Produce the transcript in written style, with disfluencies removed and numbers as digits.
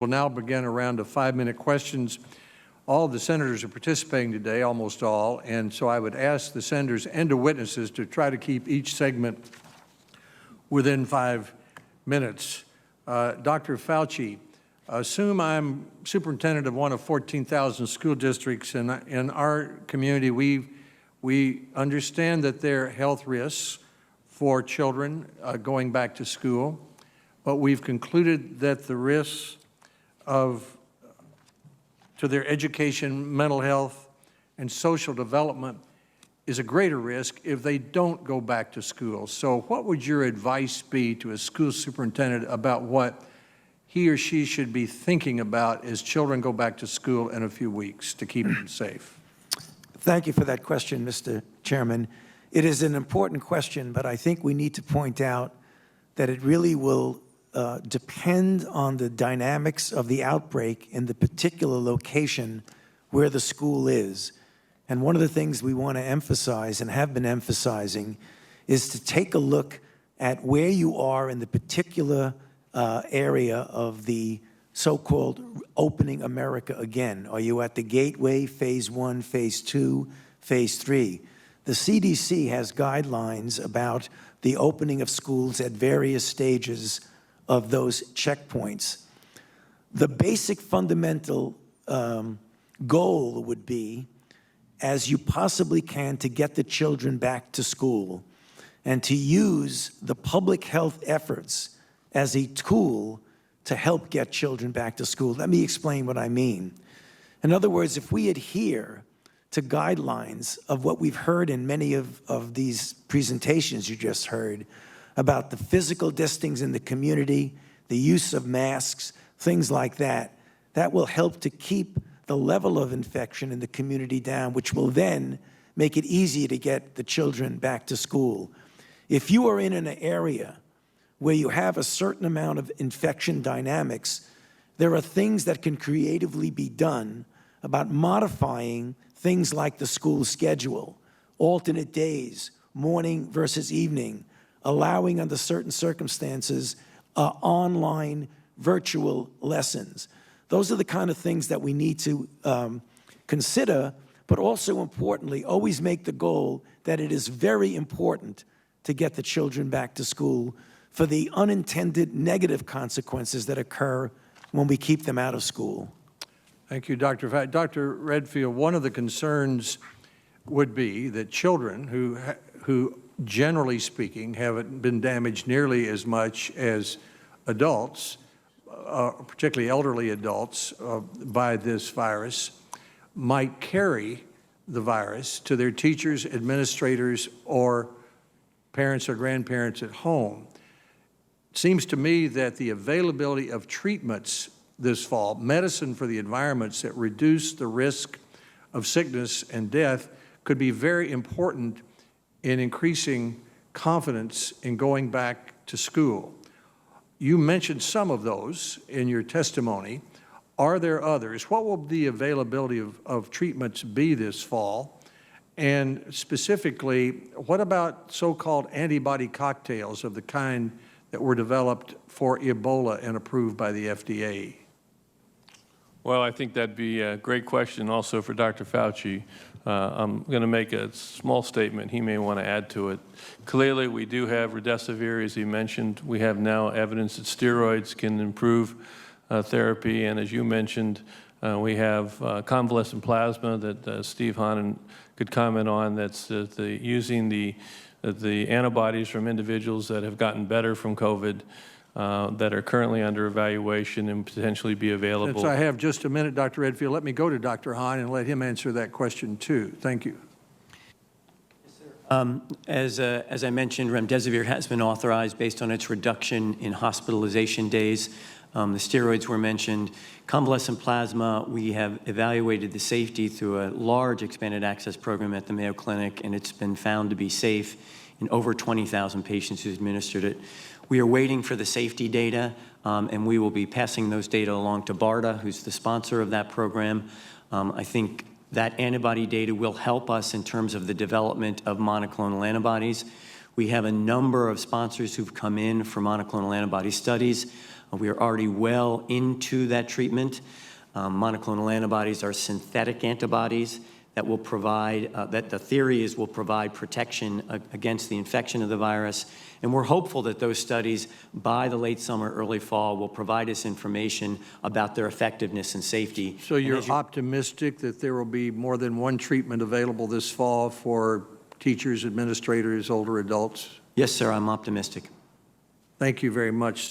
We'll now begin a round of 5-minute questions. All of the senators are participating today, almost all, and so I would ask the senators and the witnesses to try to keep each segment within 5 minutes. Dr. Fauci, assume I'm superintendent of one of 14,000 school districts, and in our community we understand that there are health risks for children going back to school, but we've concluded that the risks to their education, mental health, and social development is a greater risk if they don't go back to school. So what would your advice be to a school superintendent about what he or she should be thinking about as children go back to school in a few weeks to keep them safe? Thank you for that question, Mr. Chairman. It is an important question, but I think we need to point out that it really will depend on the dynamics of the outbreak in the particular location where the school is. And one of the things we want to emphasize and have been emphasizing is to take a look at where you are in the particular area of the so-called opening America again. Are you at the gateway, phase 1, phase 2, phase 3? The CDC has guidelines about the opening of schools at various stages of those checkpoints. The basic fundamental goal would be, as you possibly can, to get the children back to school and to use the public health efforts as a tool to help get children back to school. Let me explain what I mean. In other words, if we adhere to guidelines of what we've heard in many of these presentations you just heard, about the physical distancing in the community, the use of masks, things like that, that will help to keep the level of infection in the community down, which will then make it easier to get the children back to school. If you are in an area where you have a certain amount of infection dynamics, there are things that can creatively be done about modifying things like the school schedule, alternate days, morning versus evening, allowing under certain circumstances online virtual lessons. Those are the kind of things that we need to consider, but also importantly, always make the goal that it is very important to get the children back to school for the unintended negative consequences that occur when we keep them out of school. Thank you, Dr. Fauci. Dr. Redfield, one of the concerns would be that children who generally speaking, haven't been damaged nearly as much as adults, particularly elderly adults, by this virus, might carry the virus to their teachers, administrators, or parents or grandparents at home. It seems to me that the availability of treatments this fall, medicine for the environments that reduce the risk of sickness and death, could be very important in increasing confidence in going back to school. You mentioned some of those in your testimony. Are there others? What will the availability of treatments be this fall? And specifically, what about so-called antibody cocktails of the kind that were developed for Ebola and approved by the FDA? Well, I think that'd be a great question also for Dr. Fauci. I'm going to make a small statement. He may want to add to it. Clearly, we do have remdesivir, as he mentioned. We have now evidence that steroids can improve therapy. And as you mentioned, we have convalescent plasma that Steve Hahn could comment on, that's using the antibodies from individuals that have gotten better from COVID that are currently under evaluation and potentially be available. Since I have just a minute, Dr. Redfield, let me go to Dr. Hahn and let him answer that question too. Thank you. As I mentioned, remdesivir has been authorized based on its reduction in hospitalization days. The steroids were mentioned. Convalescent plasma, we have evaluated the safety through a large expanded access program at the Mayo Clinic, and it's been found to be safe in over 20,000 patients who administered it. We are waiting for the safety data, and we will be passing those data along to BARDA, who's the sponsor of that program. I think that antibody data will help us in terms of the development of monoclonal antibodies. We have a number of sponsors who've come in for monoclonal antibody studies. We are already well into that treatment. Monoclonal antibodies are synthetic antibodies that will provide, that the theory is will provide protection against the infection of the virus. And we're hopeful that those studies by the late summer, early fall will provide us information about their effectiveness and safety. So And you're as optimistic that there will be more than one treatment available this fall for teachers, administrators, older adults? Yes, sir, I'm optimistic. Thank you very much,